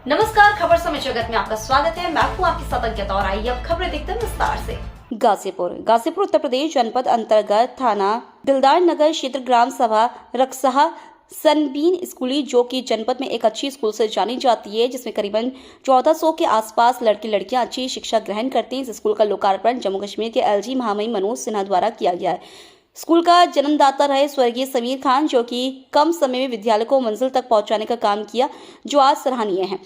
नमस्कार, खबर समय जगत में आपका स्वागत है। मैं हूं आपके साथ अंकिता और आइए अब खबरें देखते हैं विस्तार से। गाजीपुर उत्तर प्रदेश जनपद अंतर्गत थाना दिलदार नगर क्षेत्र ग्राम सभा रक्सहा सनबीन स्कूली जो कि जनपद में एक अच्छी स्कूल से जानी जाती है, जिसमें करीबन 1400 के आसपास लड़के लड़कियां अच्छी शिक्षा ग्रहण करते हैं। इस स्कूल का लोकार्पण जम्मू कश्मीर के एलजी महामहिम मनोज सिन्हा द्वारा किया गया है। स्कूल का जन्मदाता रहे स्वर्गीय समीर खान, जो कि कम समय में विद्यालय को मंजिल तक पहुंचाने का काम किया, जो आज सराहनीय है।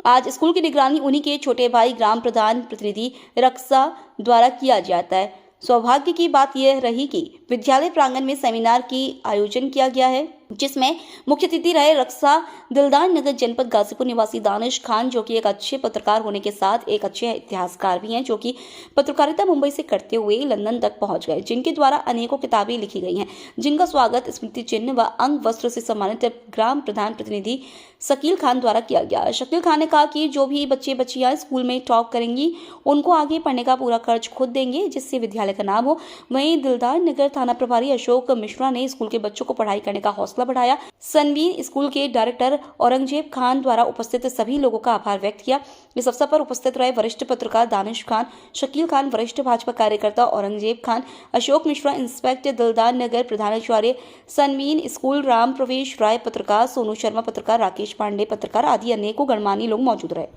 आज स्कूल की निगरानी उन्हीं के छोटे भाई ग्राम प्रधान प्रतिनिधि रक्षा द्वारा किया जाता है। सौभाग्य की बात यह रही कि विद्यालय प्रांगण में सेमिनार की आयोजन किया गया है, जिसमें मुख्य अतिथि रहे रक्षा दिलदार नगर जनपद गाजीपुर निवासी दानिश खान, जो कि एक अच्छे पत्रकार होने के साथ एक अच्छे इतिहासकार भी हैं, जो कि पत्रकारिता मुंबई से करते हुए लंदन तक पहुंच गए, जिनके द्वारा अनेकों किताबें लिखी गई हैं, जिनका स्वागत स्मृति चिन्ह व अंग वस्त्र से सम्मानित ग्राम प्रधान प्रतिनिधि शकील खान द्वारा किया गया। शकील खान ने कहा कि जो भी बच्चे बच्चियां स्कूल में टॉप करेंगी उनको आगे पढ़ने का पूरा खर्च खुद देंगे, जिससे विद्यालय का नाम हो। वहीं दिलदार नगर थाना प्रभारी अशोक मिश्रा ने स्कूल के बच्चों को पढ़ाई करने का हौसला बढ़ाया। सनबीन स्कूल के डायरेक्टर औरंगजेब खान द्वारा उपस्थित सभी लोगों का आभार व्यक्त किया। इस अवसर पर उपस्थित रहे वरिष्ठ पत्रकार दानिश खान, शकील खान, वरिष्ठ भाजपा कार्यकर्ता औरंगजेब खान, अशोक मिश्रा, इंस्पेक्टर दिलदार नगर, प्रधानाचार्य सनबीन स्कूल राम प्रवेश राय, पत्रकार सोनू शर्मा, पत्रकार राकेश पांडे, पत्रकार आदि अनेकों गणमान्य लोग मौजूद रहे।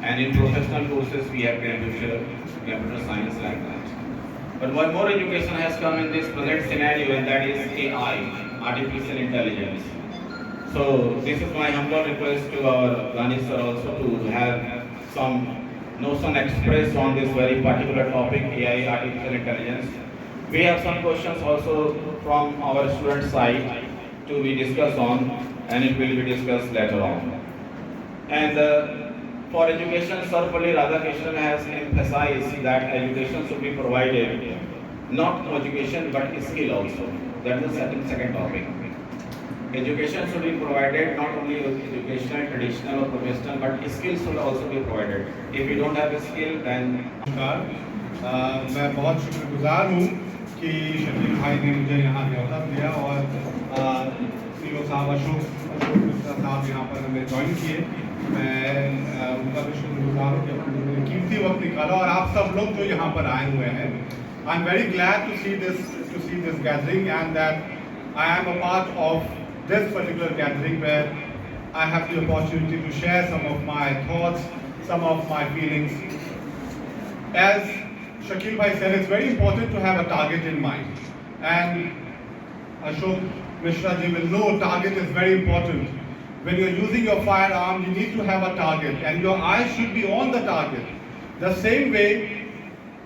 And in professional courses we have computer science like that. But one more education has come in this present scenario, and that is AI, artificial intelligence. So this is my humble request to our Ganesh sir also to have some notion expressed on this very particular topic, AI, artificial intelligence. We have some questions also from our student side to be discussed on, and it will be discussed later on. And for education, Sarvapalli Radhakrishnan has emphasized that education should be provided, not education but skill also. That is the second topic. Education should be provided, not only educational, traditional or professional, but skills should also be provided. If you don't have a skill, then मैं बहुत शुक्रगुजार हूँ कि शकील भाई ने मुझे यहाँ न्यौता दिया और सीओ साहब अशोक मिश्रा साहब यहाँ पर हमें ज्वाइन किए। मैं उनका भी शुक्रगुजार हूँ कि अपने कीमती वक्त निकाला और आप सब लोग जो यहाँ पर आए हुए हैं। I am very glad to see this gathering and that I am a part of this particular gathering where I have the opportunity to share some of my thoughts, some of my feelings. As Shakil Bhai said, it's very important to have a target in mind. And Ashok Mishra ji will know target is very important. When you're using your firearm, you need to have a target and your eyes should be on the target. The same way,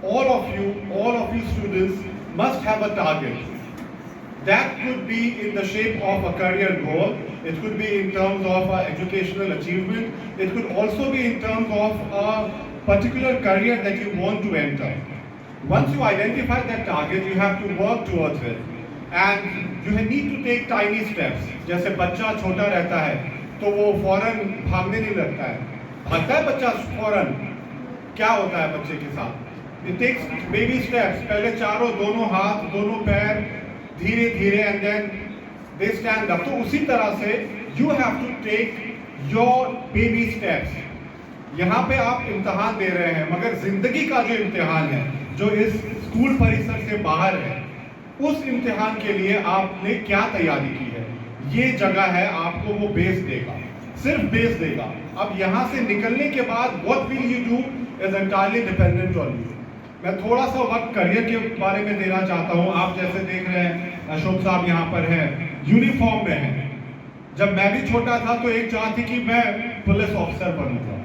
all of you students must have a target. That could be in the shape of a career goal, it could be in terms of educational achievement, it could also be in terms of a particular career that you want to enter. Once you identify that target, you have to work towards it. And you need to take tiny steps. जैसे बच्चा छोटा रहता है तो वो फौरन भागने नहीं लगता है, भागता है बच्चा फौरन, क्या होता है बच्चे के साथ? It takes baby steps. पहले दोनों हाथ, दोनों पैर धीरे धीरे and then they stand up. तो उसी तरह से you have to take your baby steps. यहाँ पे आप इम्तिहान दे रहे हैं, मगर जिंदगी का जो इम्तिहान है, जो इस स्कूल परिसर से बाहर है, उस इम्तिहान के लिए आपने क्या तैयारी की है, ये जगह है आपको वो बेस देगा, सिर्फ बेस देगा। अब यहाँ से निकलने के बाद what will you do is entirely dependent on you. मैं थोड़ा सा वक्त करियर के बारे में देना चाहता हूँ। आप जैसे देख रहे हैं अशोक साहब यहाँ पर हैं, यूनिफॉर्म में हैं। जब मैं भी छोटा था तो एक चाह थी कि मैं पुलिस ऑफिसर बनूंगा,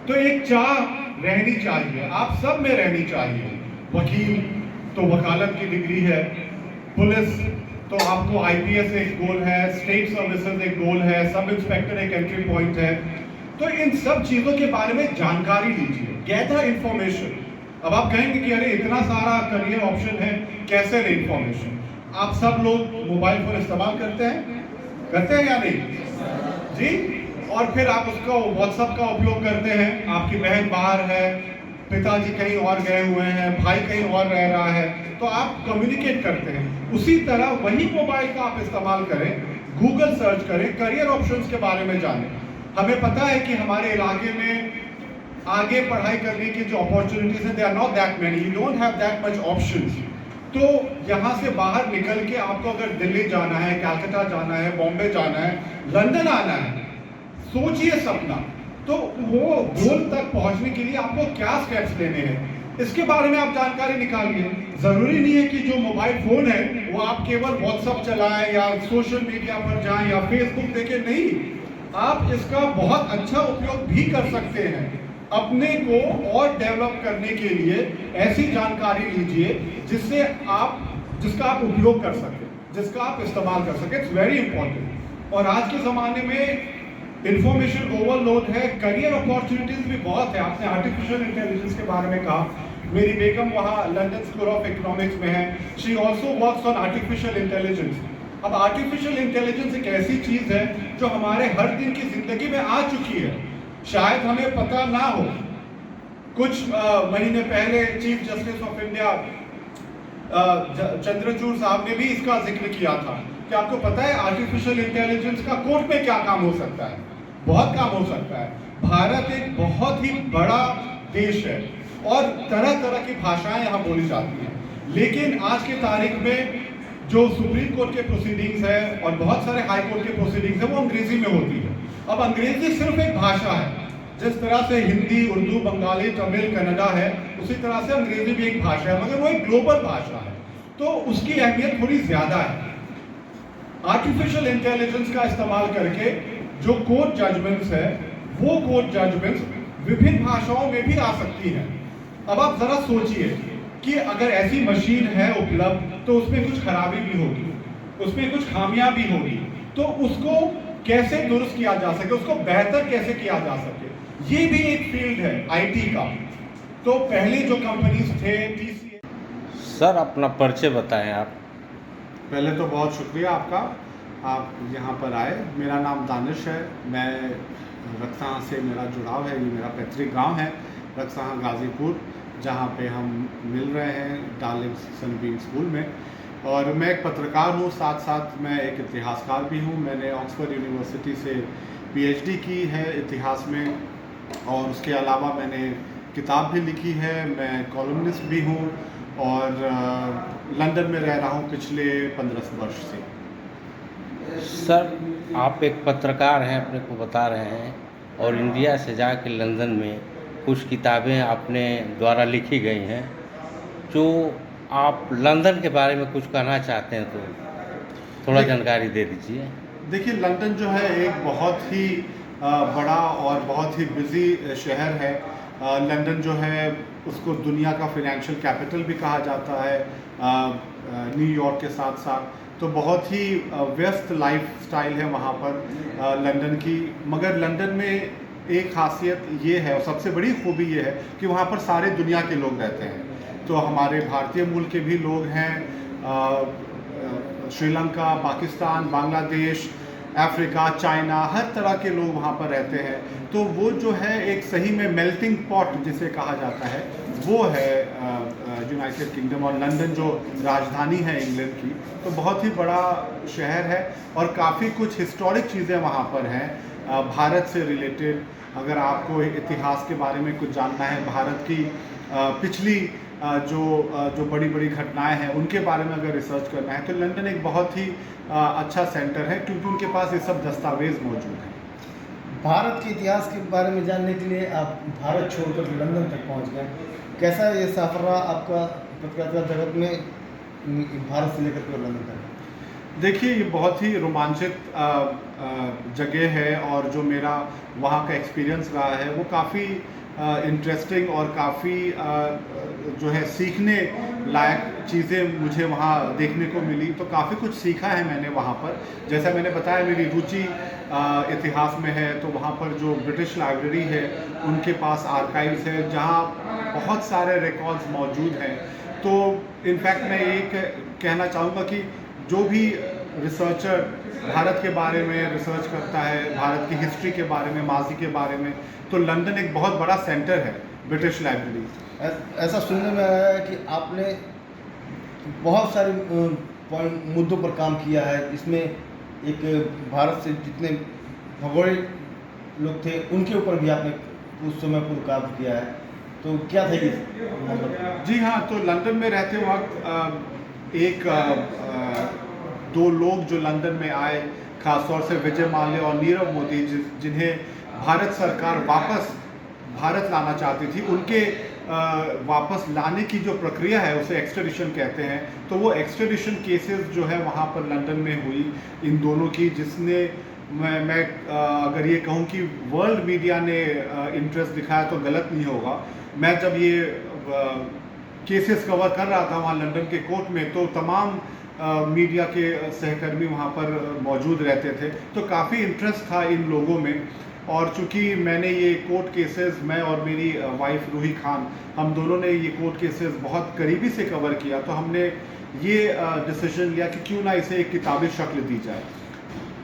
तो एक चाह रहनी चाहिए, आप सब में रहनी चाहिए। वकील तो वकालत की डिग्री है, पुलिस तो आपको आईपीएस एक गोल है, स्टेट सर्विसेज एक गोल है, सब इंस्पेक्टर एक एंट्री पॉइंट है। तो इन सब चीज़ों के बारे में जानकारी लीजिए, गैदर इंफॉर्मेशन। अब आप कहेंगे कि अरे इतना सारा करियर ऑप्शन है, कैसे ले इंफॉर्मेशन? आप सब लोग मोबाइल फोन इस्तेमाल करते हैं या नहीं जी? और फिर आप उसका व्हाट्सएप का उपयोग करते हैं, आपकी बहन बाहर है, पिताजी कहीं और गए हुए हैं, भाई कहीं और रह रहा है, तो आप कम्युनिकेट करते हैं। उसी तरह वही मोबाइल का आप इस्तेमाल करें गूगल सर्च करें, करियर ऑप्शंस के बारे में जानें। हमें पता है कि हमारे इलाके में आगे पढ़ाई करने की जो अपॉर्चुनिटीज हैं, they are not that many, you don't have that much options. तो यहाँ से बाहर निकल के आपको अगर दिल्ली जाना है, कलकत्ता जाना है, बॉम्बे जाना है, लंदन आना है, सोचिए सपना। तो वो गोल तक पहुंचने के लिए आपको क्या स्टेप्स लेने हैं, इसके बारे में आप जानकारी निकालिए। जरूरी नहीं है कि जो मोबाइल फोन है वो आप केवल व्हाट्सएप चलाएं या सोशल मीडिया पर जाएं या फेसबुक देखें, नहीं, आप इसका बहुत अच्छा उपयोग भी कर सकते हैं। अपने को और डेवलप करने के लिए ऐसी जानकारी लीजिए जिसका आप उपयोग कर सकें, जिसका आप इस्तेमाल कर सकें। It's very important. और आज के ज़माने में इंफॉर्मेशन ओवरलोड है, करियर अपॉर्चुनिटीज भी बहुत है। आपने आर्टिफिशियल इंटेलिजेंस के बारे में कहा, मेरी बेगम वहाँ लंदन स्कूल ऑफ इकोनॉमिक्स में है, she also works on artificial intelligence. अब आर्टिफिशियल इंटेलिजेंस एक ऐसी चीज़ है जो हमारे हर दिन की ज़िंदगी में आ चुकी है, शायद हमें पता ना हो। कुछ महीने पहले chief justice of India Chandrachud साहब ने भी इसका जिक्र किया था कि आपको पता है आर्टिफिशियल इंटेलिजेंस का कोर्ट में क्या काम हो सकता है, बहुत काम हो सकता है। भारत एक बहुत ही बड़ा देश है और तरह तरह की भाषाएं यहाँ बोली जाती हैं, लेकिन आज की तारीख में जो सुप्रीम कोर्ट के प्रोसीडिंग्स है और बहुत सारे हाई कोर्ट के प्रोसीडिंग्स है वो अंग्रेजी में होती है। अब अंग्रेजी सिर्फ एक भाषा है, जिस तरह से हिंदी, उर्दू, बंगाली, तमिल, कन्नड़ा है, उसी तरह से अंग्रेजी भी एक भाषा है, मगर वो एक ग्लोबल भाषा है, तो उसकी अहमियत थोड़ी ज्यादा है। आर्टिफिशियल इंटेलिजेंस का इस्तेमाल करके जो कोर्ट जजमेंट्स है, वो कोर्ट जजमेंट्स विभिन्न भाषाओं में भी आ सकती हैं। अब आप जरा सोचिए कि अगर ऐसी मशीन है उपलब्ध तो उसमें कुछ खराबी भी होगी, उसमें कुछ खामियां भी होगी, तो उसको कैसे दुरुस्त किया जा सके, उसको बेहतर कैसे किया जा सके, ये भी एक फील्ड है आईटी का। तो पहले जो कंपनीज थे TCS। सर अपना परिचय बताएं आप। पहले तो बहुत शुक्रिया आपका, आप यहाँ पर आए। मेरा नाम दानिश है, मैं रक्सहां से मेरा जुड़ाव है, ये मेरा पैतृक गांव है रक्सहां गाज़ीपुर, जहाँ पे हम मिल रहे हैं डार्लिंग सनबीम स्कूल में। और मैं एक पत्रकार हूँ, साथ साथ मैं एक इतिहासकार भी हूँ। मैंने ऑक्सफोर्ड यूनिवर्सिटी से PhD की है इतिहास में, और उसके अलावा मैंने किताब भी लिखी है। मैं कॉलमनिस्ट भी हूँ और लंदन में रह रहा हूँ पिछले 15 वर्ष से। सर आप एक पत्रकार हैं, अपने को बता रहे हैं, और इंडिया से जाकर लंदन में कुछ किताबें आपने द्वारा लिखी गई हैं। जो आप लंदन के बारे में कुछ कहना चाहते हैं तो थोड़ा जानकारी दे दीजिए। देखिए, लंदन जो है एक बहुत ही बड़ा और बहुत ही बिजी शहर है। लंदन जो है उसको दुनिया का फाइनेंशियल कैपिटल भी कहा जाता है, न्यूयॉर्क के साथ साथ। तो बहुत ही व्यस्त लाइफ स्टाइल है वहाँ पर लंदन की। मगर लंदन में एक खासियत ये है और सबसे बड़ी खूबी ये है कि वहाँ पर सारे दुनिया के लोग रहते हैं। तो हमारे भारतीय मूल के भी लोग हैं, श्रीलंका, पाकिस्तान, बांग्लादेश, अफ्रीका, चाइना, हर तरह के लोग वहाँ पर रहते हैं। तो वो जो है एक सही में मेल्टिंग पॉट जिसे कहा जाता है, वो है यूनाइटेड किंगडम। और लंदन जो राजधानी है इंग्लैंड की, तो बहुत ही बड़ा शहर है और काफ़ी कुछ हिस्टोरिक चीज़ें वहाँ पर हैं भारत से रिलेटेड। अगर आपको इतिहास के बारे में कुछ जानना है, भारत की पिछली जो बड़ी बड़ी घटनाएं हैं उनके बारे में अगर रिसर्च करना है, तो लंदन एक बहुत ही अच्छा सेंटर है, क्योंकि उनके पास ये सब दस्तावेज मौजूद हैं। भारत के इतिहास के बारे में जानने के लिए आप भारत छोड़कर लंदन तक पहुंच गए। कैसा ये सफर रहा आपका पत्रकारिता जगत में, भारत से लेकर के लंदन तक? देखिए, ये बहुत ही रोमांचित जगह है और जो मेरा वहाँ का एक्सपीरियंस रहा है वो काफ़ी इंटरेस्टिंग और काफ़ी जो है सीखने लायक चीज़ें मुझे वहाँ देखने को मिली। तो काफ़ी कुछ सीखा है मैंने वहाँ पर। जैसा मैंने बताया, मेरी रुचि इतिहास में है, तो वहाँ पर जो ब्रिटिश लाइब्रेरी है उनके पास आर्काइव्स है जहाँ बहुत सारे रिकॉर्ड्स मौजूद हैं। तो इनफैक्ट मैं ये कहना चाहूँगा कि जो भी रिसर्चर भारत के बारे में रिसर्च करता है, भारत की हिस्ट्री के बारे में, माजी के बारे में, तो लंदन एक बहुत बड़ा सेंटर है, ब्रिटिश लाइब्रेरी। ऐसा सुनने में आया है कि आपने बहुत सारे मुद्दों पर काम किया है। इसमें एक भारत से जितने भगोड़े लोग थे उनके ऊपर भी आपने उस समय पूरा काम किया है, तो क्या था ये मतलब? जी हाँ, तो लंदन में रहते वक्त दो लोग जो लंदन में आए, खासतौर से विजय माल्या और नीरव मोदी, जिन्हें भारत सरकार वापस भारत लाना चाहती थी, उनके वापस लाने की जो प्रक्रिया है उसे एक्सट्रेडिशन कहते हैं। तो वो एक्सट्रेडिशन केसेस जो है वहाँ पर लंदन में हुई इन दोनों की, जिसने मैं अगर ये कहूँ कि वर्ल्ड मीडिया ने इंटरेस्ट दिखाया तो गलत नहीं होगा। मैं जब ये केसेस कवर कर रहा था वहाँ लंदन के कोर्ट में, तो तमाम मीडिया के सहकर्मी वहाँ पर मौजूद रहते थे, तो काफ़ी इंटरेस्ट था इन लोगों में। और चूँकि मैंने ये कोर्ट केसेस, मैं और मेरी वाइफ रूही खान, हम दोनों ने ये कोर्ट केसेस बहुत करीबी से कवर किया, तो हमने ये डिसीजन लिया कि क्यों ना इसे एक किताबी शक्ल दी जाए।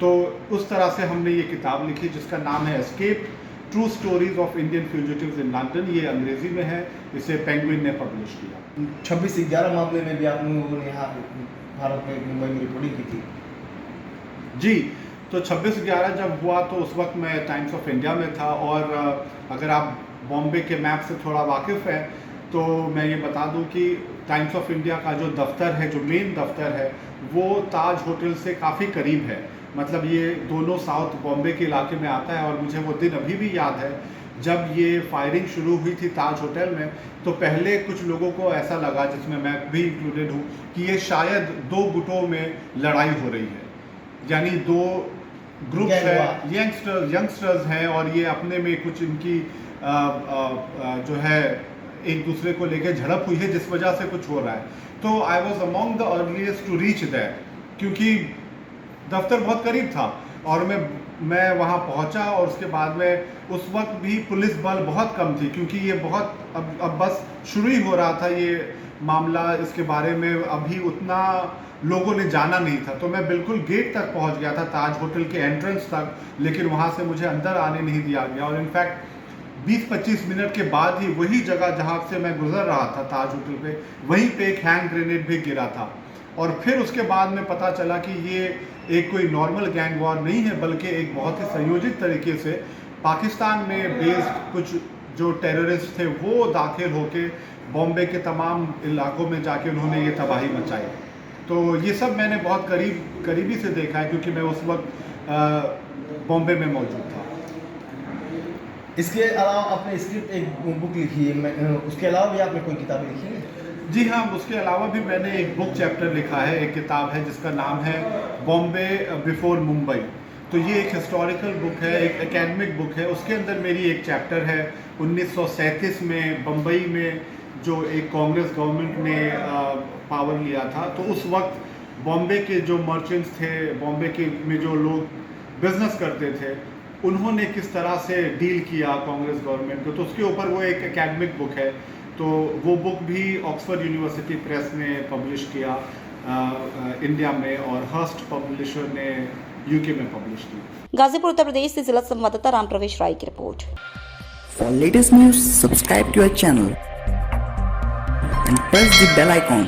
तो उस तरह से हमने ये किताब लिखी जिसका नाम है escape, true stories of Indian fugitives in London. ये अंग्रेजी में है, इसे पेंगुइन ने पब्लिश किया। 26/11 मामले में भी आप लोगों ने यहाँ भारत में मुंबई में रिपोर्टिंग की थी। जी, तो 26/11 जब हुआ तो उस वक्त मैं टाइम्स ऑफ इंडिया में था, और अगर आप बॉम्बे के मैप से थोड़ा वाकिफ़ हैं तो मैं ये बता दूं कि टाइम्स ऑफ इंडिया का जो दफ्तर है, जो मेन दफ्तर है, वो ताज होटल से काफ़ी करीब है। मतलब ये दोनों साउथ बॉम्बे के इलाके में आता है। और मुझे वो दिन अभी भी याद है जब ये फायरिंग शुरू हुई थी ताज होटल में, तो पहले कुछ लोगों को ऐसा लगा, जिसमें मैं भी इंक्लूडेड हूँ, कि ये शायद दो गुटों में लड़ाई हो रही है, यानी दो ग्रुप्स है, यंगस्टर्स हैं, और ये अपने में कुछ इनकी जो है एक दूसरे को लेकर झड़प हुई है, जिस वजह से कुछ हो रहा है। तो I was among the earliest to reach that, क्योंकि दफ्तर बहुत करीब था और मैं वहाँ पहुँचा। और उसके बाद में उस वक्त भी पुलिस बल बहुत कम थी, क्योंकि ये बहुत अब बस शुरू ही हो रहा था ये मामला, इसके बारे में अभी उतना लोगों ने जाना नहीं था। तो मैं बिल्कुल गेट तक पहुंच गया था, ताज होटल के एंट्रेंस तक, लेकिन वहां से मुझे अंदर आने नहीं दिया गया। और इनफैक्ट 20-25 मिनट के बाद ही वही जगह जहां से मैं गुजर रहा था ताज होटल पे, वहीं पे एक हैंड ग्रेनेड भी गिरा था। और फिर उसके बाद में पता चला कि ये एक कोई नॉर्मल गैंग वॉर नहीं है, बल्कि एक बहुत ही संयोजित तरीके से पाकिस्तान में बेस्ड कुछ जो टेररिस्ट थे वो दाखिल होके बॉम्बे के तमाम इलाकों में जाके उन्होंने ये तबाही मचाई। तो ये सब मैंने बहुत करीबी से देखा है, क्योंकि मैं उस वक्त बॉम्बे में मौजूद था। इसके अलावा आपने स्क्रिप्ट एक बुक लिखी है, उसके अलावा भी आपने कोई किताबें लिखी है? जी हाँ, उसके अलावा भी मैंने एक बुक चैप्टर लिखा है, एक किताब है जिसका नाम है बॉम्बे बिफोर मुंबई। तो ये एक हिस्टोरिकल बुक है, एक एकेडमिक बुक है। उसके अंदर मेरी एक चैप्टर है 1937 में बम्बई में जो एक कांग्रेस गवर्नमेंट ने पावर लिया था, तो उस वक्त बॉम्बे के जो मर्चेंट्स थे, बॉम्बे के में जो लोग बिजनेस करते थे, उन्होंने किस तरह से डील किया कांग्रेस गवर्नमेंट को। तो उसके ऊपर वो एक एकेडमिक बुक है। तो वो बुक भी ऑक्सफोर्ड यूनिवर्सिटी प्रेस ने पब्लिश किया इंडिया में, और हर्स्ट पब्लिशर ने यूके में पब्लिश की। गाजीपुर उत्तर प्रदेश से जिला संवाददाता राम प्रवेश राय की report. For latest news, subscribe to our channel and press the bell icon